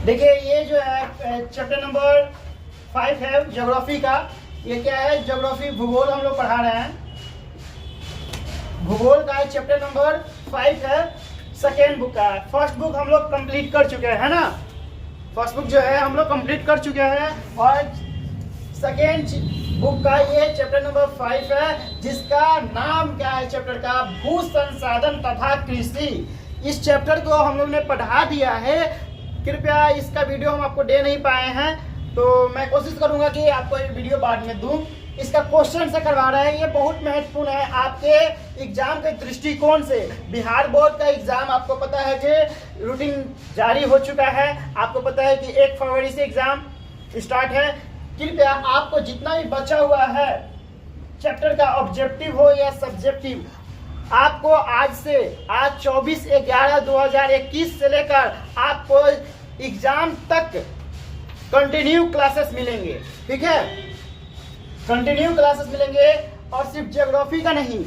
देखिए ये जो है चैप्टर नंबर 5 है ज्योग्राफी का। ये क्या है? ज्योग्राफी, भूगोल हम लोग पढ़ा रहे हैं। भूगोल का चैप्टर नंबर 5 है, सेकेंड बुक का है। फर्स्ट बुक हम लोग कंप्लीट कर चुके हैं ना, फर्स्ट बुक जो है हम लोग कंप्लीट कर चुके हैं और सेकेंड बुक का ये चैप्टर नंबर 5 है, जिसका नाम क्या है चैप्टर का? भू संसाधन तथा कृषि। इस चैप्टर को हम लोग ने पढ़ा दिया है। कृपया इसका वीडियो हम आपको दे नहीं पाए हैं, तो मैं कोशिश करूंगा कि आपको ये वीडियो बाद में दूं। इसका क्वेश्चन से करवा रहे हैं, ये बहुत महत्वपूर्ण है आपके एग्जाम के दृष्टिकोण से। बिहार बोर्ड का एग्जाम आपको पता है कि रूटीन जारी हो चुका है, आपको पता है कि 1 फरवरी से एग्जाम स्टार्ट है। कृपया आपको जितना भी बचा हुआ है चैप्टर का, ऑब्जेक्टिव हो या सब्जेक्टिव, आपको आज 24/11/2021 से लेकर आपको एग्जाम तक कंटिन्यू क्लासेस मिलेंगे। ठीक है, कंटिन्यू क्लासेस मिलेंगे। और सिर्फ ज्योग्राफी का नहीं,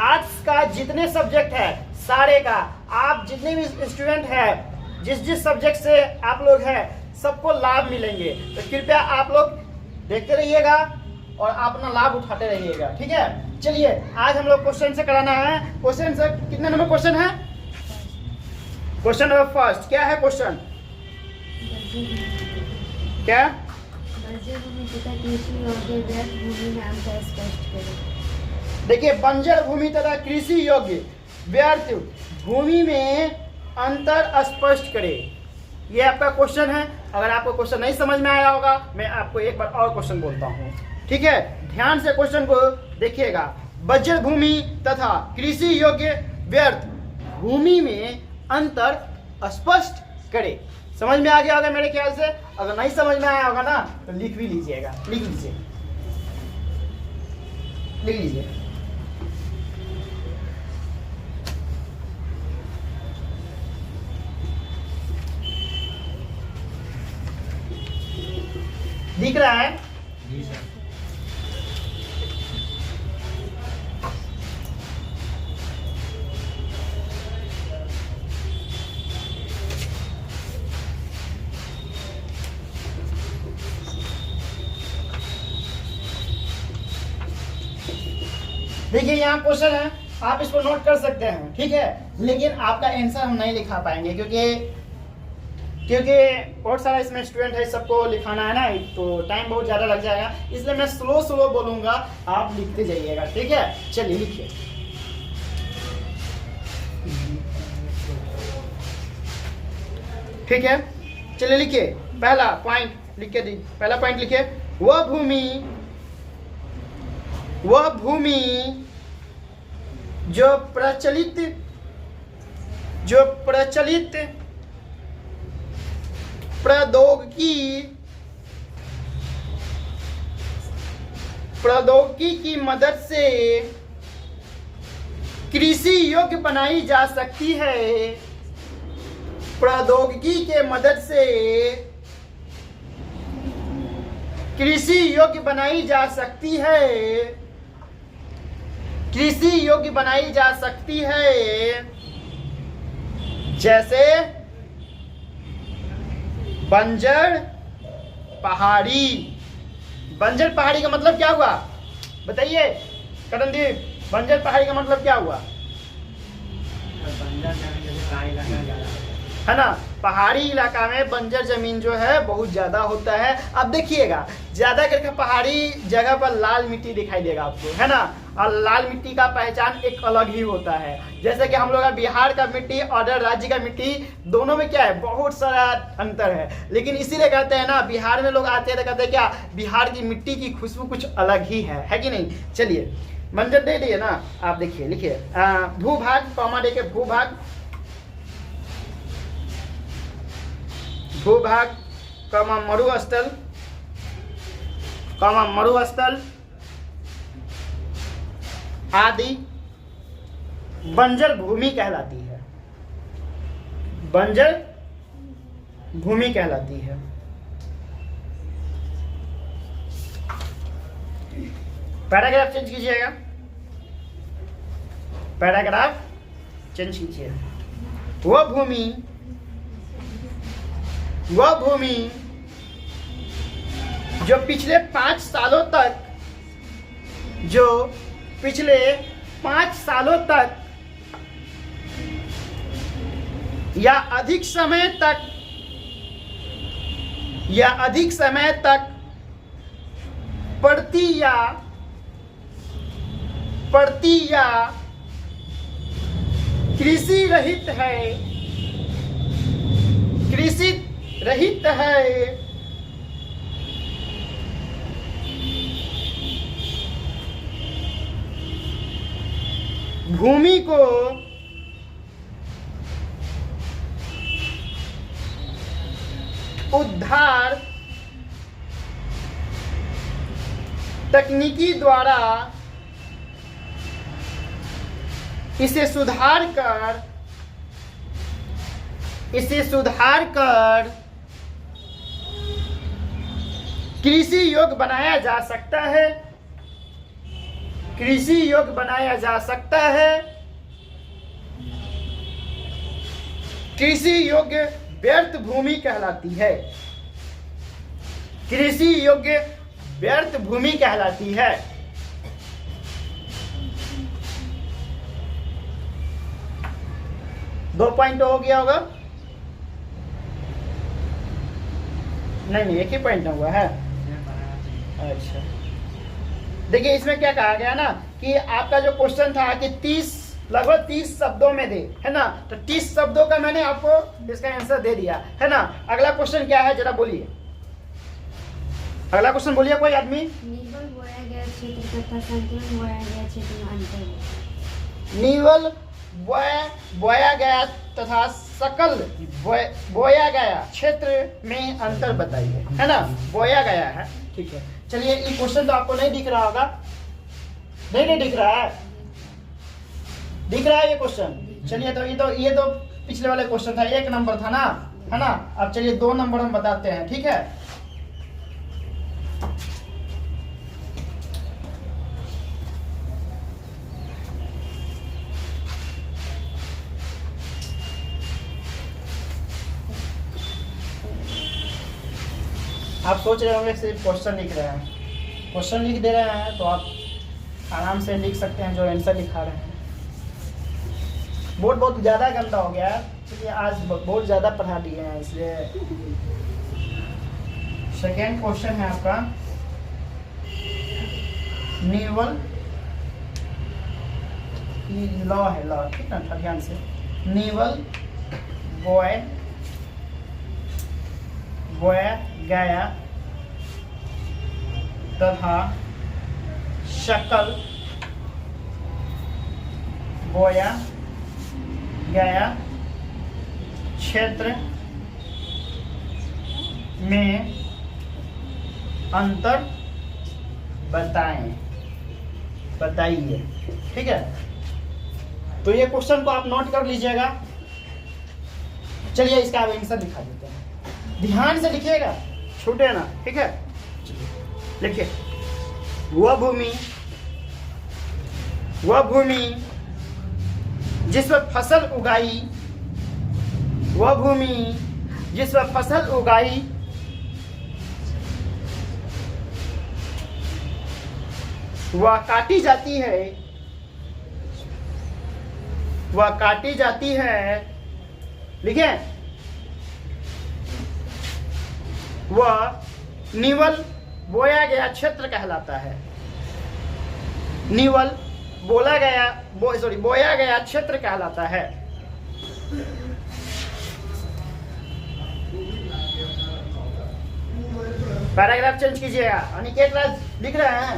आर्ट्स का जितने सब्जेक्ट है सारे का, आप जितने भी स्टूडेंट हैं, जिस सब्जेक्ट से आप लोग हैं, सबको लाभ मिलेंगे। तो कृपया आप लोग देखते रहिएगा और अपना लाभ उठाते रहिएगा। ठीक है, चलिए आज हम लोग क्वेश्चन से कराना है। क्वेश्चन से कितने नंबर क्वेश्चन है? क्वेश्चन नंबर फर्स्ट क्या है? क्वेश्चन क्या? देखिए, बंजर भूमि तथा कृषि योग्य व्यर्थ भूमि में अंतर स्पष्ट करे, ये आपका क्वेश्चन है। अगर आपको क्वेश्चन नहीं समझ में आया होगा, मैं आपको एक बार और क्वेश्चन बोलता हूँ। ठीक है, ध्यान से क्वेश्चन को देखिएगा। बंजर भूमि तथा कृषि योग्य व्यर्थ भूमि में अंतर स्पष्ट करे। समझ में आ गया होगा मेरे ख्याल से। अगर नहीं समझ में आया होगा ना तो लिख भी लीजिएगा, लिख लीजिए, लिख लीजिए। दिख रहा है? जी सर। देखिए यहाँ क्वेश्चन है, आप इसको नोट कर सकते हैं। ठीक है, लेकिन आपका आंसर हम नहीं लिखा पाएंगे क्योंकि बहुत सारा इसमें स्टूडेंट है, सबको लिखाना है ना, तो टाइम बहुत ज़्यादा लग जाएगा। इसलिए मैं स्लो बोलूँगा, आप लिखते जाइएगा। ठीक है, चलिए लिखिए। ठीक है, चलिए लिखिए। पहला पॉइंट लिख के दी, पहला पॉइंट लिखिए। वह भूमि जो प्रचलित प्रौद्योगिकी की मदद से कृषि योग्य बनाई जा सकती है। प्रौद्योगिकी के मदद से कृषि योग्य बनाई जा सकती है, कृषि योग्य बनाई जा सकती है। जैसे बंजर पहाड़ी। बंजर पहाड़ी का मतलब क्या हुआ बताइए करणदीप? बंजर पहाड़ी का मतलब क्या हुआ? है ना, पहाड़ी इलाका में बंजर जमीन जो है बहुत ज्यादा होता है। अब देखिएगा, ज्यादा करके पहाड़ी जगह पर लाल मिट्टी दिखाई देगा आपको, है ना। और लाल मिट्टी का पहचान एक अलग ही होता है। जैसे कि हम लोग का बिहार का मिट्टी और अदर राज्य का मिट्टी, दोनों में क्या है, बहुत सारा अंतर है। लेकिन इसीलिए कहते हैं ना, बिहार में लोग आते हैं तो कहते हैं क्या, बिहार की मिट्टी की खुशबू कुछ अलग ही है कि नहीं। चलिए, बंजर दे दिए ना, आप देखिए, लिखिए भूभाग, कॉमा देके भूभाग, भूभाग कॉमा मरुस्थल, कॉमा मरुस्थल आदि बंजर भूमि कहलाती है। बंजर भूमि कहलाती है। पैराग्राफ चेंज कीजिएगा, पैराग्राफ चेंज कीजिए। वह भूमि वह भूमि जो पिछले 5 सालों तक या अधिक समय तक पड़ती या कृषि रहित है भूमि को उद्धार तकनीकी द्वारा इसे सुधार कर कृषि योग्य बनाया जा सकता है। कृषि योग्य व्यर्थ भूमि कहलाती है। कृषि योग्य व्यर्थ भूमि कहलाती है। दो पॉइंट हो गया होगा? नहीं, एक ही पॉइंट हुआ है। अच्छा, देखिए इसमें क्या कहा गया ना कि आपका जो क्वेश्चन था कि लगभग 30 शब्दों में दे, है ना, तो 30 शब्दों का मैंने आपको इसका आंसर दे दिया, है ना। अगला क्वेश्चन क्या है, जरा बोलिए। अगला क्वेश्चन बोलिए कोई आदमी। नीवल बोया गया क्षेत्र तथा संतुलन बोया गया क्षेत्र में अंतर है। नीवल बोया गया तथा सकल बोया गया क्षेत्र में अंतर बताइए, है ना। बोया गया है, ठीक है। चलिए, ये क्वेश्चन तो आपको नहीं दिख रहा होगा। नहीं दिख रहा है? दिख रहा है ये क्वेश्चन? चलिए, तो ये तो पिछले वाले क्वेश्चन था, 1 नंबर था ना, है ना। अब चलिए 2 नंबर हम बताते हैं, ठीक है। आप सोच रहे होंगे सिर्फ क्वेश्चन लिख रहे हैं। क्वेश्चन लिख दे रहे हैं तो आप आराम से लिख सकते हैं जो आंसर लिखा रहे हैं। बोर्ड बहुत ज़्यादा गंदा हो गया है, क्योंकि आज बहुत ज़्यादा पढ़ा दिए हैं, इसलिए। सेकेंड क्वेश्चन है आपका, नीवल लॉ है, लॉ, ठीक है, ध्यान से। नीवल बोया गया तथा शकल बोया गया क्षेत्र में अंतर बताइए, ठीक है। तो ये क्वेश्चन को आप नोट कर लीजिएगा। चलिए, इसका आंसर दिखा देते हैं, ध्यान से लिखिएगा, छूटे ना, ठीक है। लिखिए, वह भूमि जिस पर फसल उगाई वह काटी जाती है, लिखे, वह नीवल बोया गया क्षेत्र कहलाता है। नीवल बोया गया क्षेत्र कहलाता है। पैराग्राफ चेंज कीजिएगा। अनिकेत राज लिख रहे हैं?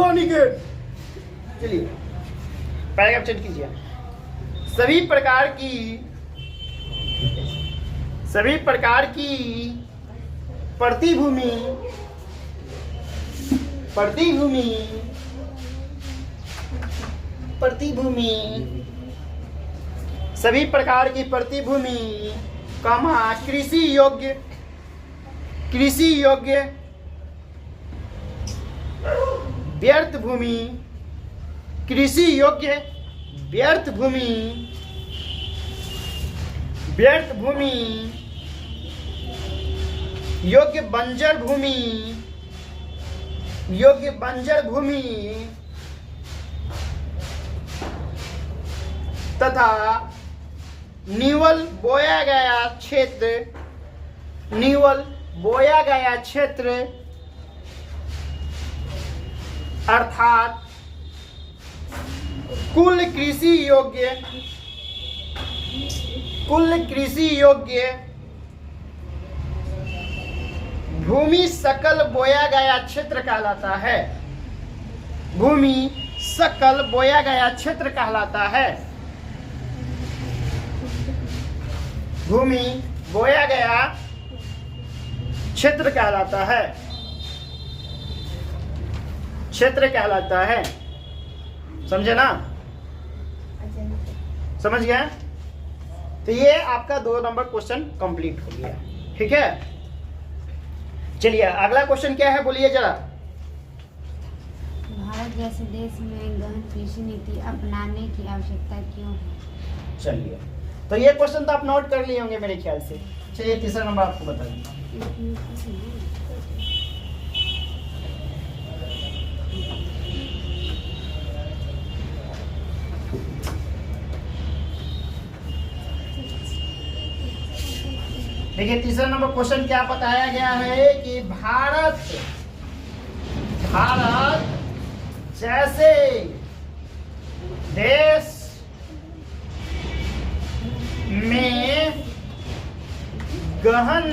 अनिकेत, चलिए पैराग्राफ चेंज कीजिए। सभी प्रकार की प्रतिभूमि सभी प्रकार की प्रतिभूमि, कृषि योग्य व्यर्थ भूमि, कृषि योग्य व्यर्थ भूमि व्यर्थ भूमि, योग्य बंजर भूमि, योग्य बंजर भूमि तथा नीवल बोया गया क्षेत्र, नीवल बोया गया क्षेत्र अर्थात कुल कृषि योग्य भूमि सकल बोया गया क्षेत्र कहलाता है। भूमि सकल बोया गया क्षेत्र कहलाता है। भूमि बोया गया क्षेत्र कहलाता है, क्षेत्र कहलाता है। समझे ना? समझ गए? तो ये आपका 2 नंबर क्वेश्चन कंप्लीट हो गया। ठीक है, चलिए अगला क्वेश्चन क्या है बोलिए जरा। भारत जैसे देश में गहन कृषि नीति अपनाने की आवश्यकता क्यों है? चलिए, तो ये क्वेश्चन तो आप नोट कर लिए होंगे मेरे ख्याल से। चलिए तीसरा नंबर आपको बता दूंगा। देखिए तीसरा नंबर क्वेश्चन क्या बताया गया है कि भारत जैसे देश में गहन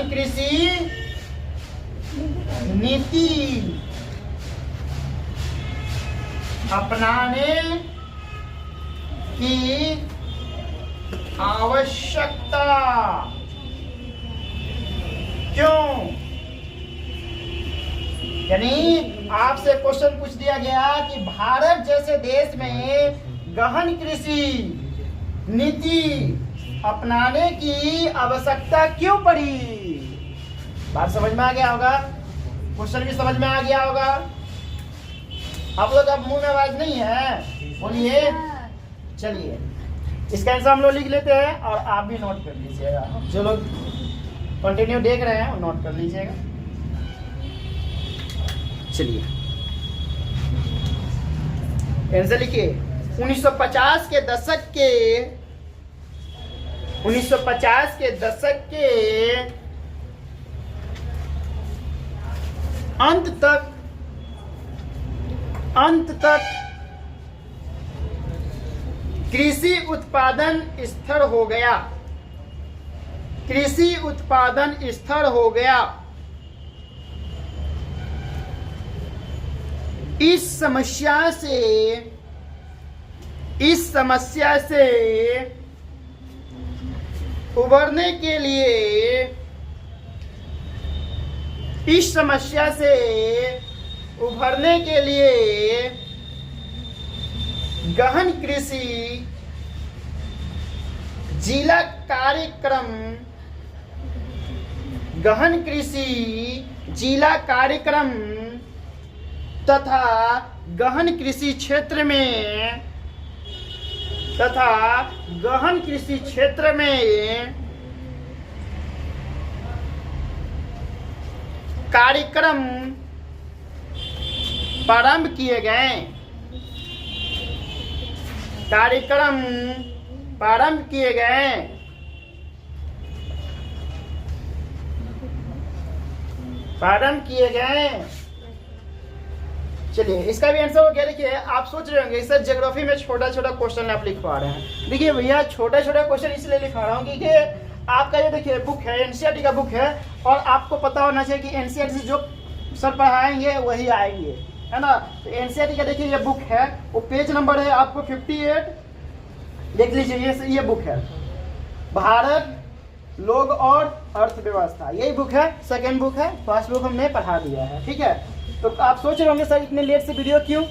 कृषि नीति अपनाने की आवश्यकता क्यों? यानी आपसे क्वेश्चन पूछ दिया गया कि भारत जैसे देश में गहन कृषि नीति अपनाने की आवश्यकता क्यों पड़ी? बात समझ में आ गया होगा, क्वेश्चन भी समझ में आ गया होगा। आप लोग अब मुंह में आवाज नहीं है, बोलिए। चलिए इसका आंसर हम लोग लिख लेते हैं और आप भी नोट कर लीजिएगा। जो लोग कंटिन्यू देख रहे हैं वो नोट कर लीजिएगा। चलिए आंसर लिखिए। 1950 के दशक के अंत तक कृषि उत्पादन स्थिर हो गया। कृषि उत्पादन स्थिर हो गया। इस समस्या से उबरने के लिए गहन कृषि जिला कार्यक्रम तथा गहन कृषि क्षेत्र में कार्यक्रम प्रारंभ किए गए। चलिए इसका भी आंसर हो गया। देखिए आप सोच रहे होंगे सर ज्योग्राफी में छोटा छोटा क्वेश्चन आप लिखवा रहे हैं। देखिए भैया छोटा छोटा क्वेश्चन इसलिए लिखवा रहा हूँ क्योंकि आपका ये देखिए बुक है, एनसीईआरटी का बुक है, और आपको पता होना चाहिए कि एनसीईआरटी से जो सर पढ़ाएंगे वही आएंगे, है ना। तो एनसीईआरटी का देखिए ये बुक है, वो पेज नंबर है आपको 58, देख लीजिए। ये बुक है भारत, लोग और अर्थव्यवस्था, यही बुक है। सेकेंड बुक है, फर्स्ट बुक हमने पढ़ा दिया है। ठीक है, तो आप सोच रहे होंगे सर इतने लेट से वीडियो क्यों?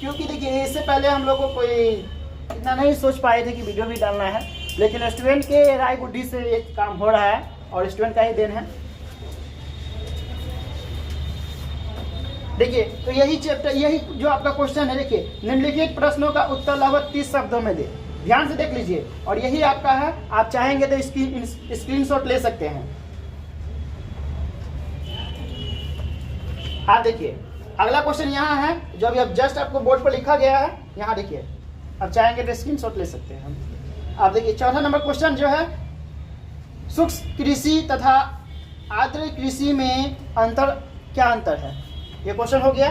क्योंकि देखिए इससे पहले हम लोगों को कोई इतना नहीं सोच पाए थे कि वीडियो भी डालना है, लेकिन स्टूडेंट के राय बुद्धि से ये काम हो रहा है और स्टूडेंट का ही देन है। देखिए, तो यही चैप्टर, यही जो आपका क्वेश्चन है, देखिए निम्नलिखित प्रश्नों का उत्तर लगभग 30 शब्दों में दे। ध्यान से देख लीजिए, और यही आपका है। आप चाहेंगे तो स्क्रीनशॉट ले सकते हैं। आप देखिए, अगला क्वेश्चन यहाँ है जो अभी अब जस्ट आपको बोर्ड पर लिखा गया है, यहाँ देखिए। अब चाहेंगे तो स्क्रीनशॉट ले सकते हैं हम। आप देखिए, चौथा नंबर क्वेश्चन जो है, शुष्क कृषि तथा आर्द्र कृषि में क्या अंतर है, ये क्वेश्चन हो गया।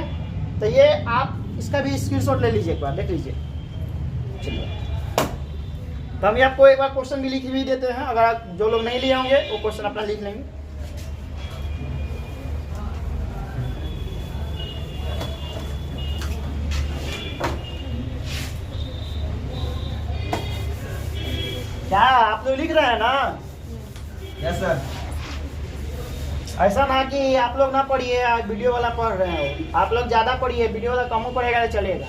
तो ये आप इसका भी स्क्रीनशॉट ले लीजिए, एक बार देख लीजिए। चलिए, तो हम आपको एक बार क्वेश्चन भी लिख भी देते हैं, अगर आप जो लोग नहीं लिए होंगे वो क्वेश्चन अपना लिख लेंगे। क्या आप लोग लिख रहे हैं ना? Yes sir. ऐसा ना कि आप लोग ना पढ़िए, वीडियो वाला पढ़ रहे हो। आप लोग ज्यादा पढ़िए, वीडियो वाला कम पढ़ेगा तो चलेगा।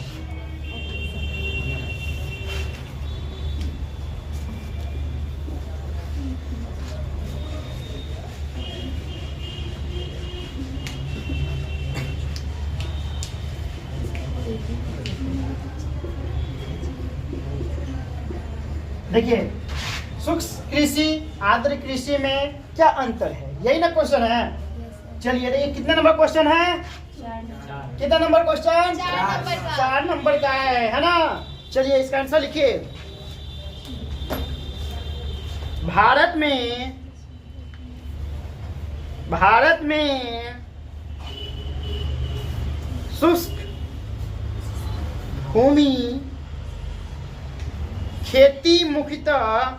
देखिए, शुष्क कृषि आर्द्र कृषि में क्या अंतर है, यही ना क्वेश्चन है। चलिए, देखिए कितने नंबर क्वेश्चन है? 4 कितना नंबर क्वेश्चन? 4 नंबर का। 4 नंबर का है ना। चलिए, इसका आंसर लिखिए। भारत में शुष्क भूमि खेती मुख्यतः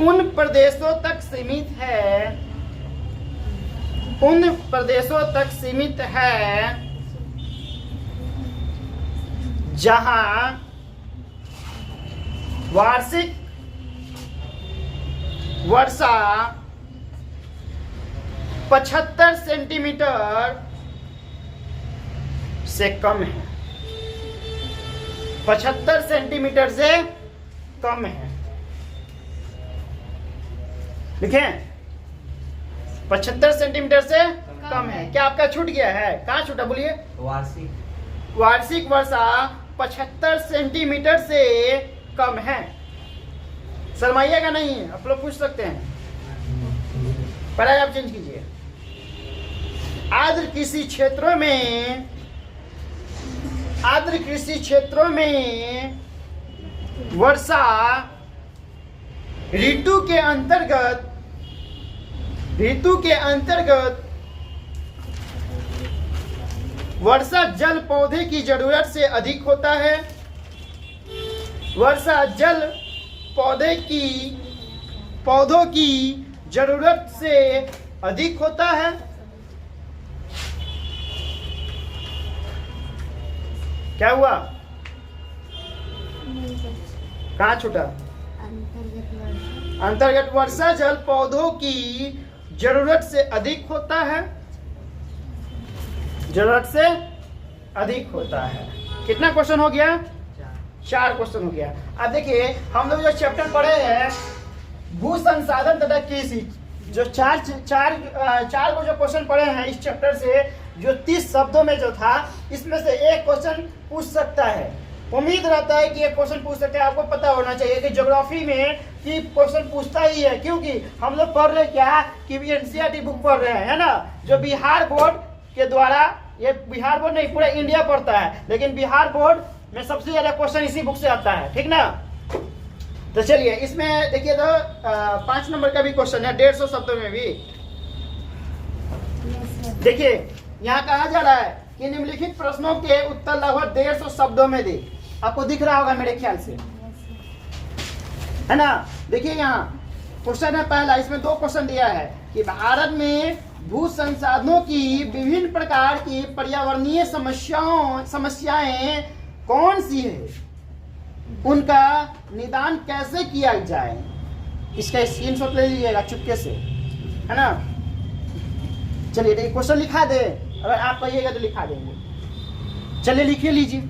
उन प्रदेशों तक सीमित है जहां वार्षिक वर्षा 75 सेंटीमीटर से कम है। 75 सेंटीमीटर से कम है। लिखें, 75 सेंटीमीटर से कम है। क्या आपका छूट गया है? कहाँ छूटा बोलिए? वार्षिक वर्षा 75 सेंटीमीटर से कम है। शर्माइएगा नहीं, आप लोग पूछ सकते हैं। पढ़ाई आप चेंज कीजिए। आर्द्र कृषि क्षेत्रों में वर्षा ऋतु के अंतर्गत वर्षा जल पौधे की जरूरत से अधिक होता है। वर्षा जल पौधों की जरूरत से अधिक होता है। क्या हुआ? कहाँ छूटा? अंतर्गत वर्षा जल पौधों की जरूरत से अधिक होता है। कितना क्वेश्चन हो गया? 4 क्वेश्चन हो गया। अब देखिए, हम लोग जो चैप्टर पढ़े हैं भू संसाधन तथा कृषि, जो चार को जो क्वेश्चन पढ़े हैं इस चैप्टर से, जो 30 शब्दों में जो था, इसमें से एक क्वेश्चन पूछ सकता है। उम्मीद रहता है कि एक क्वेश्चन पूछ सकते हैं। आपको पता होना चाहिए कि ज्योग्राफी में कि क्वेश्चन पूछता ही है, क्योंकि हम लोग पढ़ रहे क्या कि एनसीईआरटी बुक पढ़ रहे हैं, है ना, जो बिहार बोर्ड के द्वारा, ये बिहार बोर्ड नहीं पूरा इंडिया पढ़ता है, लेकिन बिहार बोर्ड में सबसे ज्यादा क्वेश्चन इसी बुक से आता है, ठीक ना। तो चलिए, इसमें देखिए तो 5 नंबर का भी क्वेश्चन है 150 शब्दों में भी। देखिए, यहाँ कहा जा रहा है कि निम्नलिखित प्रश्नों के उत्तर लगभग 150 शब्दों में दे। आपको दिख रहा होगा मेरे ख्याल से, है ना। देखिए, यहाँ क्वेश्चन है पहला, इसमें 2 क्वेश्चन दिया है कि भारत में भू संसाधनों की विभिन्न प्रकार की पर्यावरणीय समस्याएं कौन सी है, उनका निदान कैसे किया जाए। इसका स्क्रीनशॉट ले लीजिएगा चुपके से, है ना। चलिए, देखिए क्वेश्चन लिखा दे, अगर आप कहिएगा तो लिखा देंगे। चलिए, लिखिए लीजिए।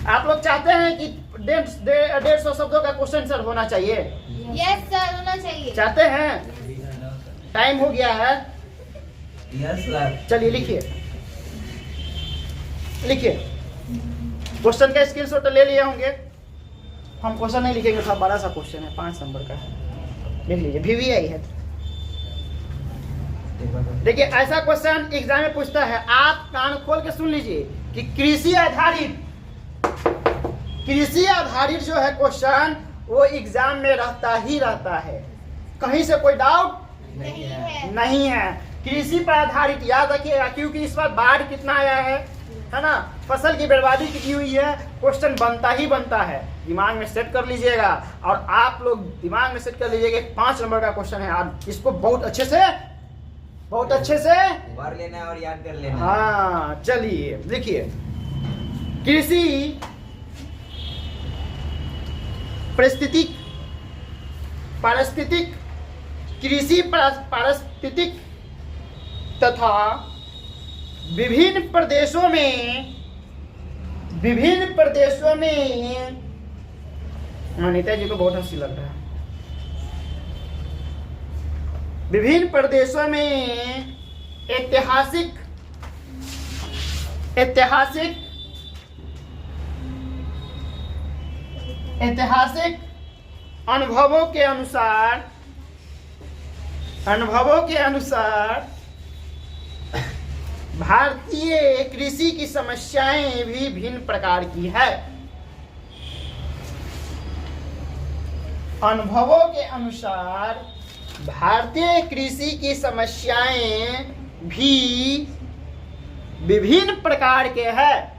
आप लोग चाहते हैं कि 150 शब्दों का क्वेश्चन सर होना चाहिए। यस सर, होना चाहिए। चाहते हैं? टाइम हो गया है। Yes sir. चलिए लिखिए, लिखिए। क्वेश्चन का स्क्रीनशॉट ले लिए होंगे। हम क्वेश्चन नहीं लिखेंगे, था बड़ा सा क्वेश्चन है, 5 नंबर का है, लिख लीजिए। VVI है। देखिए ऐसा क्वेश्चन एग्जाम में पूछता है, आप कान खोल के सुन लीजिए कि कृषि आधारित जो है क्वेश्चन वो एग्जाम में रहता ही रहता है, कहीं से कोई डाउट नहीं है। कृषि पर आधारित याद रखिएगा, क्योंकि इस बार बाढ़ कितना आया है ना, फसल की बर्बादी कितनी हुई है, क्वेश्चन बनता ही बनता है। दिमाग में सेट कर लीजिएगा, और आप लोग दिमाग में सेट कर लीजिएगा 5 नंबर का क्वेश्चन है, आप इसको बहुत अच्छे से पढ़ लेना है और याद कर लेना है। हाँ चलिए देखिए, कृषि पारिस्थितिक तथा विभिन्न प्रदेशों में अनिता जी को बहुत हंसी लग रहा है। विभिन्न प्रदेशों में ऐतिहासिक अनुभवों के अनुसार भारतीय कृषि की समस्याएं भी भिन्न प्रकार की है। अनुभवों के अनुसार भारतीय कृषि की समस्याएं भी विभिन्न प्रकार के हैं,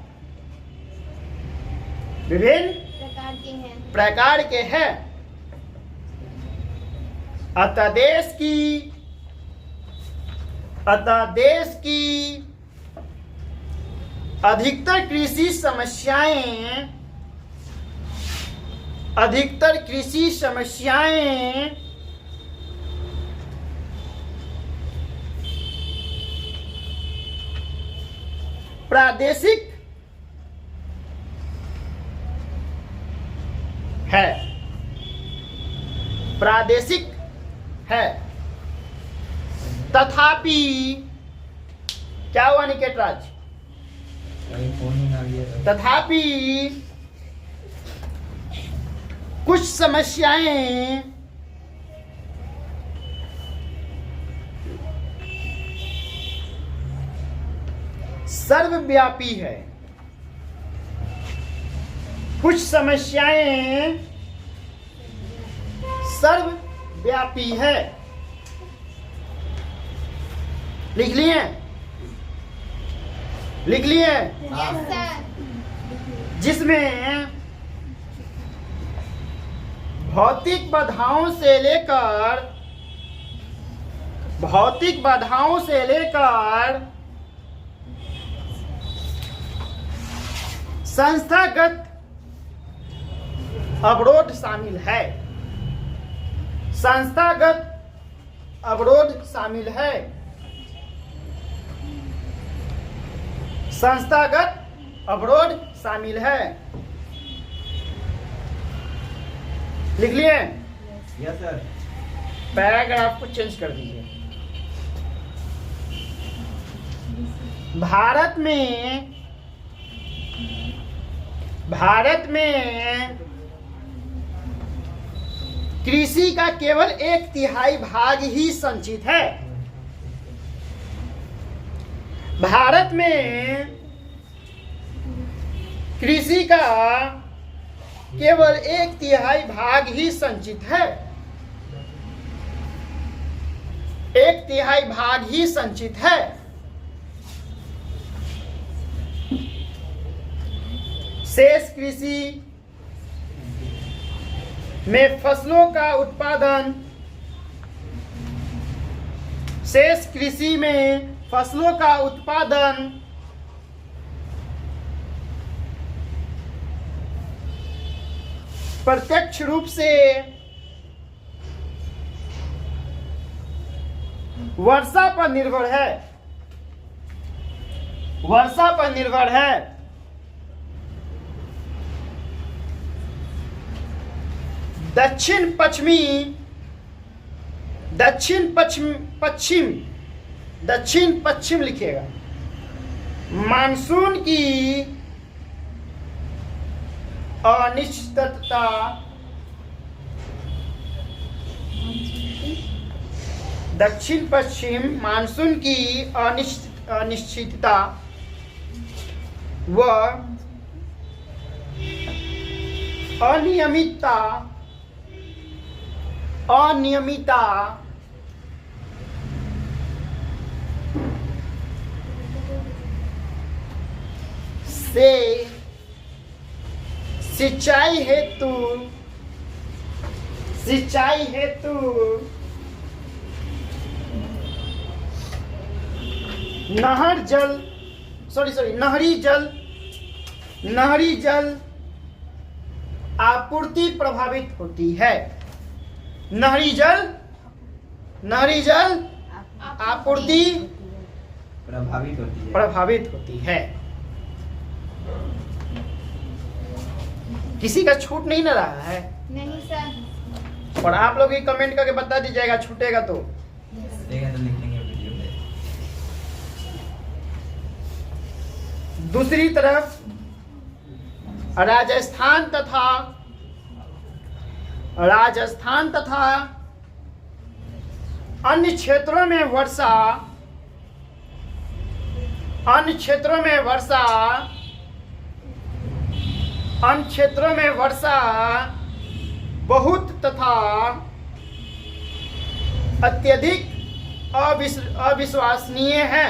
प्रकार के हैं। अतः देश की अधिकतर कृषि समस्याएं प्रादेशिक है। तथापि क्या हुआ निकेत राज? तथापि कुछ समस्याएं सर्वव्यापी है। कुछ समस्याएं सर्वव्यापी है। लिख लिए? Yes sir. जिसमें भौतिक बाधाओं से लेकर संस्थागत अवरोध शामिल है। संस्थागत अवरोध शामिल है। लिख लिए? Yes sir. पैराग्राफ को चेंज कर दीजिए। भारत में कृषि का केवल 1/3 भाग ही संचित है। भारत में कृषि का केवल 1/3 भाग ही संचित है। 1/3 भाग ही संचित है। शेष कृषि में फसलों का उत्पादन प्रत्यक्ष रूप से वर्षा पर निर्भर है। दक्षिण पश्चिमी दक्षिण पश्चिम पश्चिम दक्षिण पश्चिम लिखिएगा। मानसून की अनिश्चितता दक्षिण पश्चिम मानसून की अनिश्चितता व अनियमितता से सिंचाई हेतु नहरी जल आपूर्ति प्रभावित होती है। नहरी जल आपूर्ति प्रभावित होती है। किसी का छूट नहीं ना रहा है? नहीं सर। और आप लोग ही कमेंट करके बता दीजिएगा छूटेगा तो। दूसरी तरफ राजस्थान तथा अन्य क्षेत्रों में वर्षा बहुत तथा अत्यधिक अविश्वसनीय है।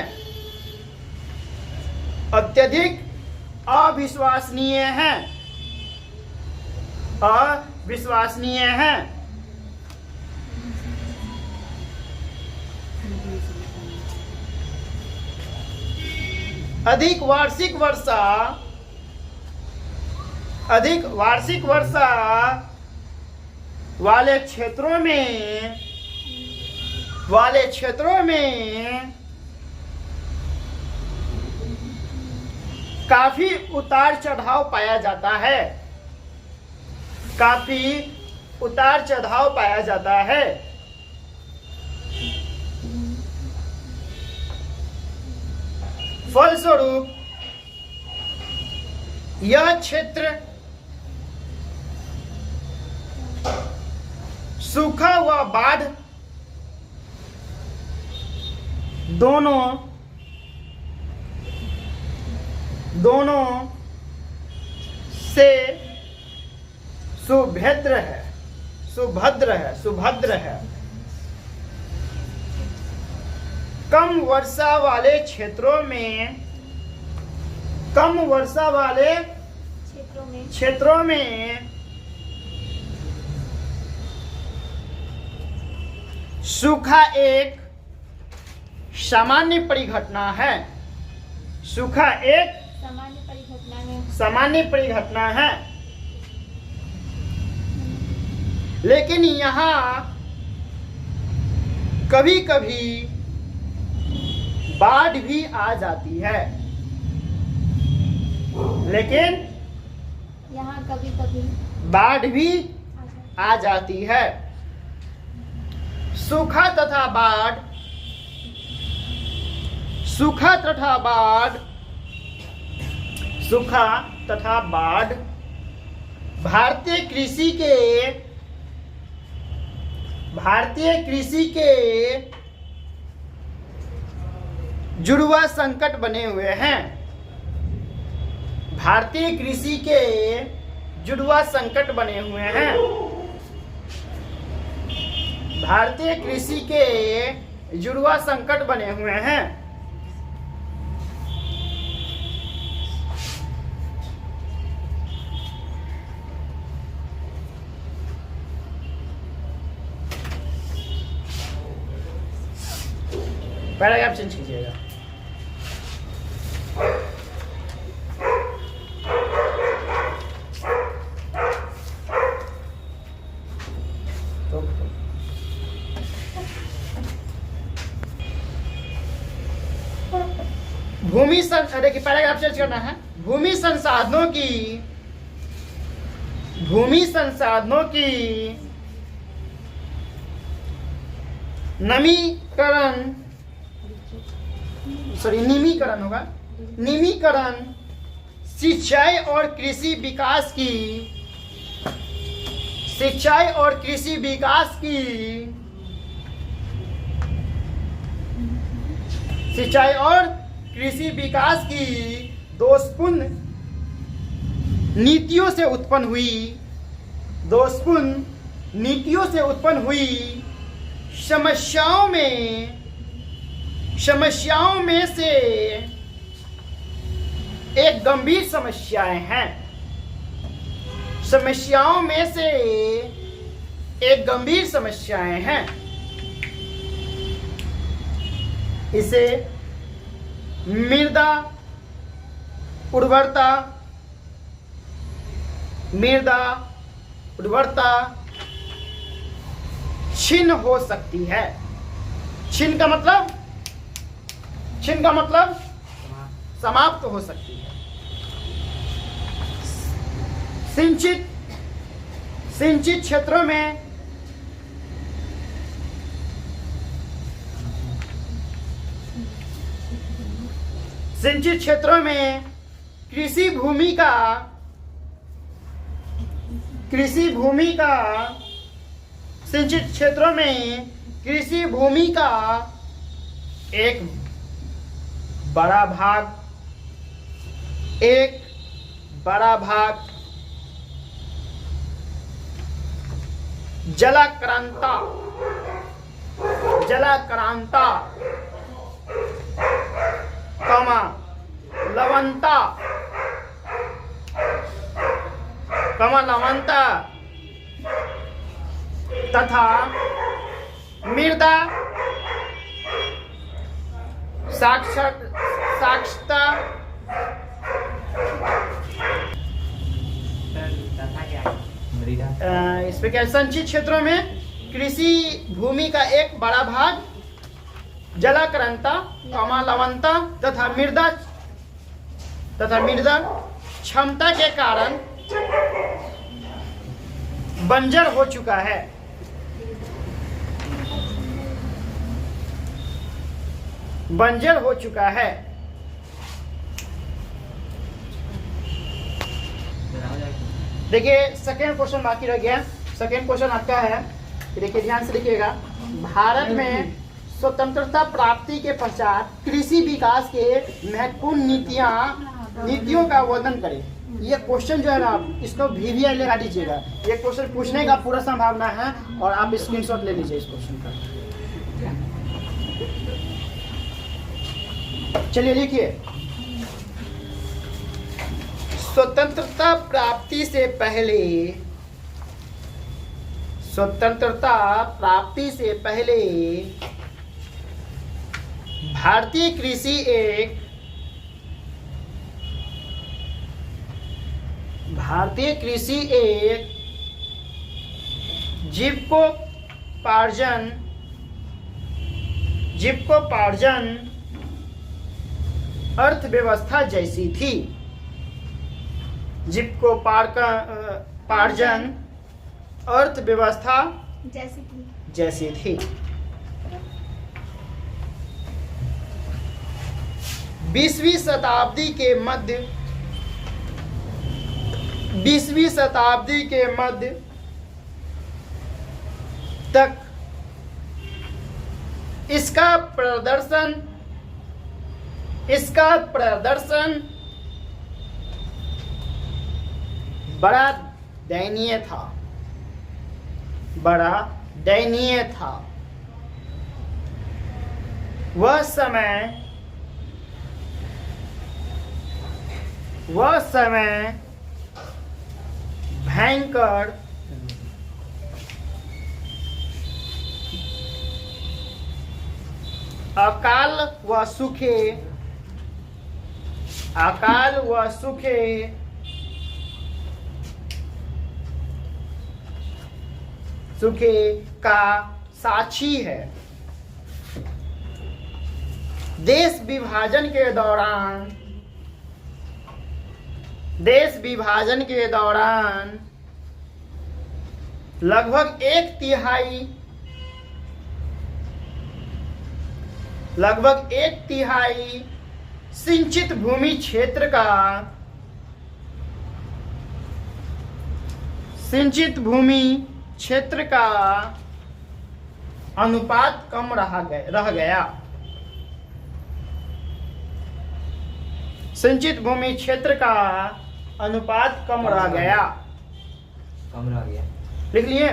अधिक वार्षिक वर्षा वाले क्षेत्रों में काफी उतार चढ़ाव पाया जाता है। फलस्वरूप यह क्षेत्र सूखा व बाढ़ दोनों से सुभद्र है। कम वर्षा वाले क्षेत्रों में सूखा एक सामान्य परिघटना है। सामान्य परिघटना है। लेकिन यहाँ कभी कभी बाढ़ भी आ जाती है। बाढ़ भी आ जाती है। सूखा तथा बाढ़ भारतीय कृषि के जुड़वा संकट बने हुए हैं। पैराग्राफ चेंज कीजिएगा। देखिए पैराग्राफ चेंज करना है। भूमि संसाधनों की भूमि संसाधनों की निमीकरण होगा, निमीकरण, सिंचाई और कृषि विकास की, सिंचाई और कृषि विकास की, सिंचाई और कृषि विकास की दोषपूर्ण नीतियों से उत्पन्न हुई, दोषपूर्ण नीतियों से उत्पन्न हुई समस्याओं में से एक गंभीर समस्याएं हैं, समस्याओं में से एक गंभीर समस्याएं हैं। इसे मृदा उर्वरता क्षीण हो सकती है। क्षीण का मतलब समाप्त हो सकती है। सिंचित क्षेत्रों में कृषि भूमि का एक बड़ा भाग जलाक्रांता लवणता तथा मृदा साक्षरता इस पे क्या, संचित क्षेत्रों में कृषि भूमि का एक बड़ा भाग जलाक्रांता, लवणता तथा मृदा क्षमता के कारण बंजर हो चुका है। देखिए सेकेंड क्वेश्चन बाकी रह गया। सेकेंड क्वेश्चन आपका है, देखिए ध्यान से देखिएगा। भारत में स्वतंत्रता प्राप्ति के पश्चात कृषि विकास के महत्वपूर्ण नीतियों का वर्णन करें। ये क्वेश्चन जो है ना, आप इसको VVI लगा दीजिएगा। ये क्वेश्चन पूछने का पूरा संभावना है और आप स्क्रीनशॉट ले लीजिए इस क्वेश्चन का। चलिए लिखिए, स्वतंत्रता प्राप्ति से पहले भारतीय कृषि एक जीविकोपार्जन अर्थव्यवस्था जैसी थी। जीविकोपार्जन अर्थव्यवस्था जैसी थी। 20वीं शताब्दी के मध्य तक इसका प्रदर्शन बड़ा दयनीय था। वह समय भयंकर अकाल व सूखे का साक्षी है। देश विभाजन के दौरान लगभग एक तिहाई सिंचित भूमि क्षेत्र का अनुपात कम रह गया। सिंचित भूमि क्षेत्र का अनुपात कम रह गया। लिख लिए।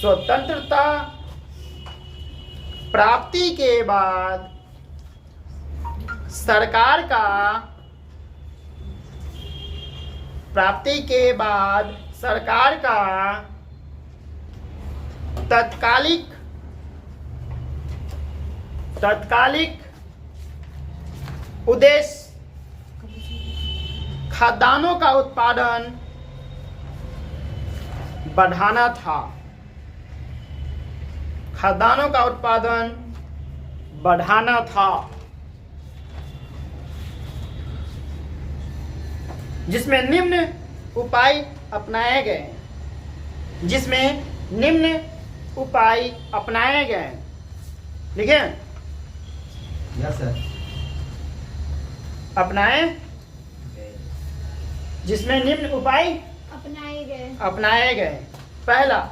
स्वतंत्रता प्राप्ति के बाद सरकार का तत्कालिक उद्देश्य खाद्यान्नों का उत्पादन बढ़ाना था। जिसमें निम्न उपाय अपनाए गए। लिखे। Yes sir. अपनाए। जिसमें निम्न उपाय अपनाए गए। पहला,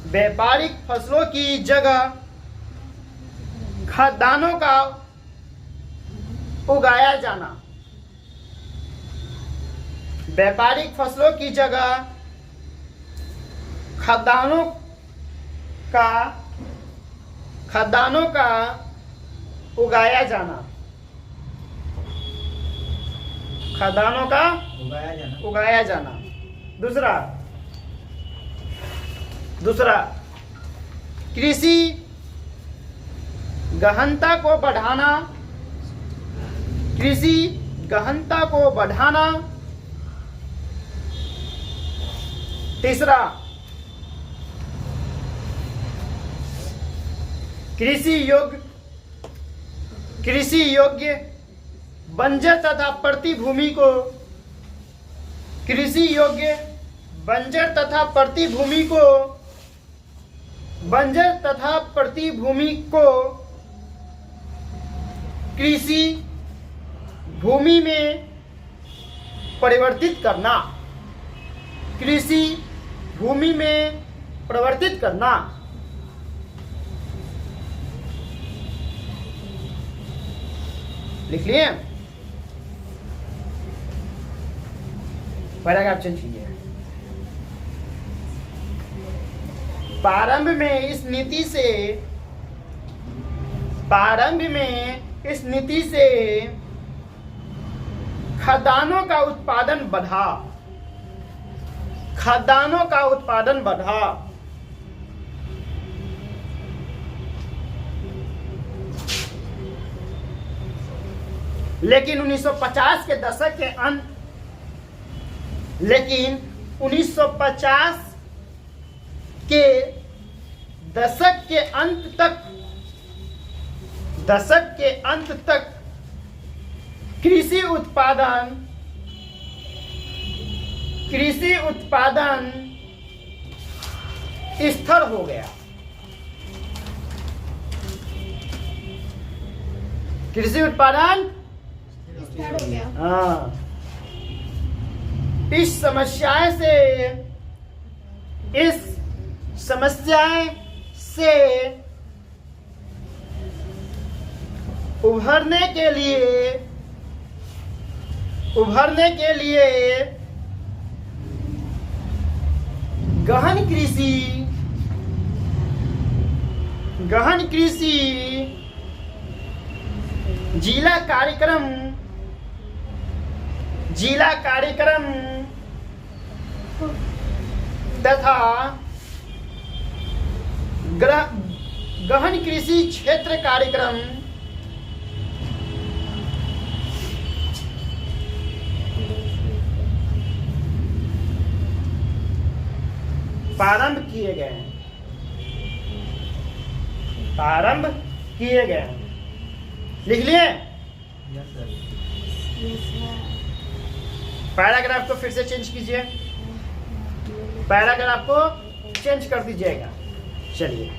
व्यापारिक फसलों की जगह खाद्यान्नों का उगाया जाना। व्यापारिक फसलों की जगह खाद्यान्नों का उगाया जाना। दूसरा, कृषि गहनता को बढ़ाना। तीसरा, कृषि योग्य बंजर तथा प्रतिभूमि को कृषि भूमि में परिवर्तित करना। लिख लिए। पैराग्राफ चेंज कीजिए। प्रारंभ में इस नीति से खाद्यान्नों का उत्पादन बढ़ा। लेकिन 1950 के दशक के अंत तक कृषि उत्पादन स्थिर हो गया। कृषि उत्पादन हाँ। इस समस्या से उभरने के लिए गहन कृषि जिला कार्यक्रम तथा गहन कृषि क्षेत्र कार्यक्रम प्रारंभ किए गए। लिख लिए? Yes, sir. Yes, sir. Paragraph को फिर से चेंज कीजिए, पैराग्राफ को चेंज कर दीजिएगा। चलिए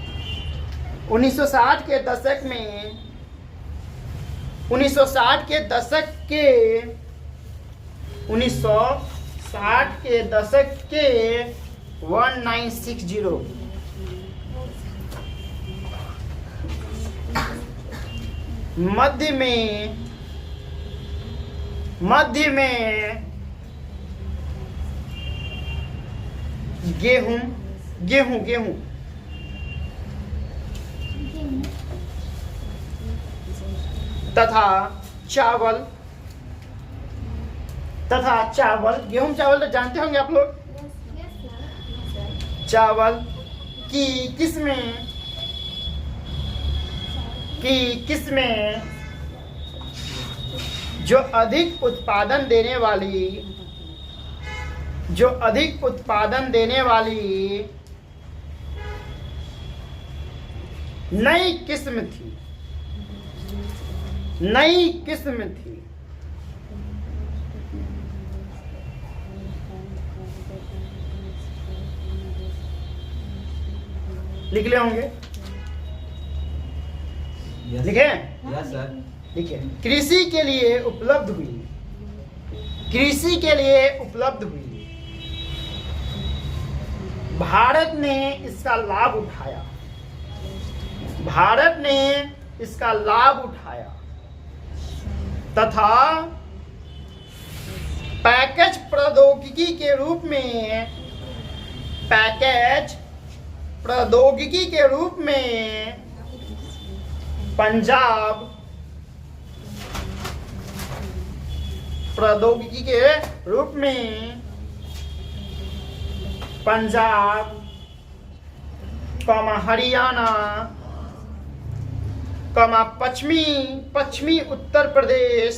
1960 के दशक में 1960 के दशक के 1960 के दशक के 1960 मध्य में गेहूं तथा चावल गेहूं चावल तो जानते होंगे आप लोग। चावल की किस्में जो अधिक उत्पादन देने वाली नई किस्म थी। लिख ले होंगे? Yes. लिखे? Yes, sir. देखिए कृषि के लिए उपलब्ध हुई भारत ने इसका लाभ उठाया तथा पैकेज प्रौद्योगिकी के रूप में पंजाब हरियाणा पश्चिमी उत्तर प्रदेश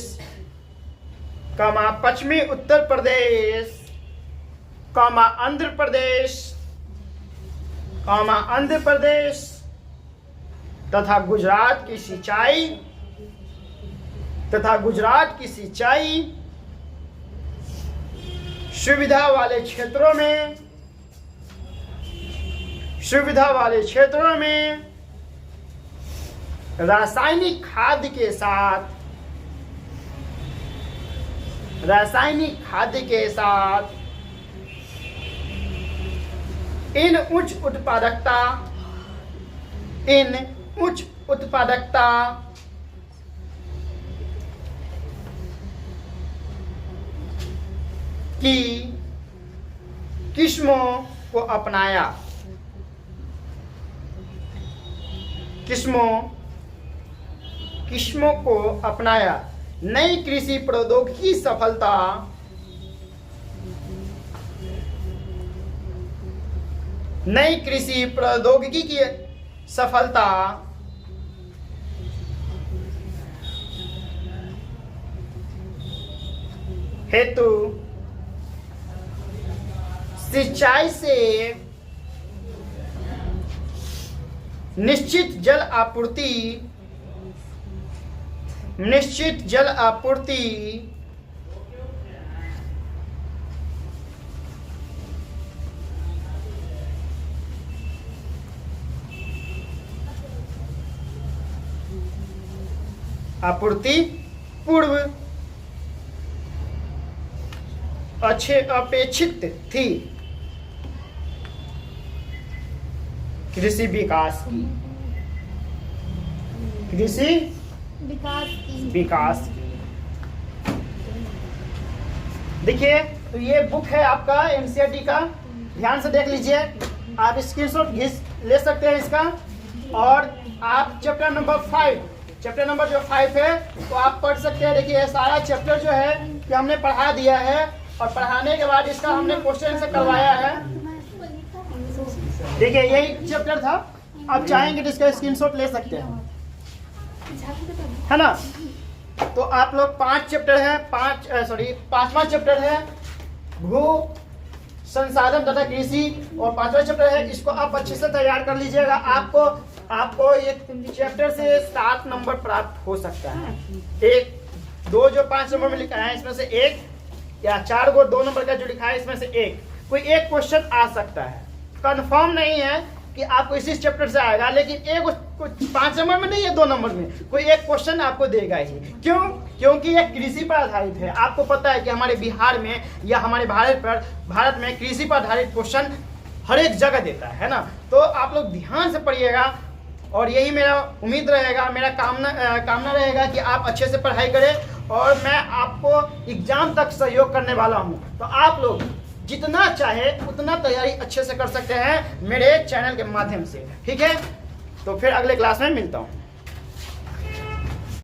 आंध्र प्रदेश तथा गुजरात की सिंचाई सुविधा वाले क्षेत्रों में रासायनिक खाद के साथ इन उच्च उत्पादकता की किस्मों को अपनाया। नई कृषि प्रौद्योगिकी की सफलता हेतु सिंचाई से निश्चित जल आपूर्ति पूर्व अपेक्षित थी। कृषि विकास की देखिए, तो ये बुक है आपका एनसीईआरटी का, ध्यान से देख लीजिए। आप स्क्रीनशॉट ले सकते हैं इसका, और आप चैप्टर नंबर 5 है तो आप पढ़ सकते हैं। देखिए सारा चैप्टर जो है कि हमने पढ़ा दिया है, और पढ़ाने के बाद इसका हमने क्वेश्चन से करवाया है। देखिए यही चैप्टर था, आप चाहेंगे तो इसका स्क्रीनशॉट ले सकते हैं, है ना। तो आप लोग 5 चैप्टर है, 5वां चैप्टर है भू संसाधन तथा कृषि, और 5वां चैप्टर है, इसको आप अच्छे से तैयार कर लीजिएगा। आपको आपको ये चैप्टर से 7 नंबर प्राप्त हो सकता है। एक दो जो 5 नंबर में लिखा है इसमें से एक, या 4 को 2 नंबर का जो लिखा है इसमें से एक, कोई एक क्वेश्चन आ सकता है। कंफर्म नहीं है कि आपको इसी चैप्टर से आएगा, लेकिन एक 5 नंबर में नहीं है, 2 नंबर में कोई एक क्वेश्चन आपको देगा ही। क्यों? क्योंकि ये कृषि पर आधारित है। आपको पता है कि हमारे बिहार में या हमारे भारत में कृषि पर आधारित क्वेश्चन हर एक जगह देता है ना। तो आप लोग ध्यान से पढ़िएगा, और यही मेरा उम्मीद रहेगा, मेरा कामना रहेगा कि आप अच्छे से पढ़ाई करें, और मैं आपको एग्जाम तक सहयोग करने वाला हूं। तो आप लोग जितना चाहे उतना तैयारी अच्छे से कर सकते हैं मेरे चैनल के माध्यम से, ठीक है। तो फिर अगले क्लास में मिलता हूं।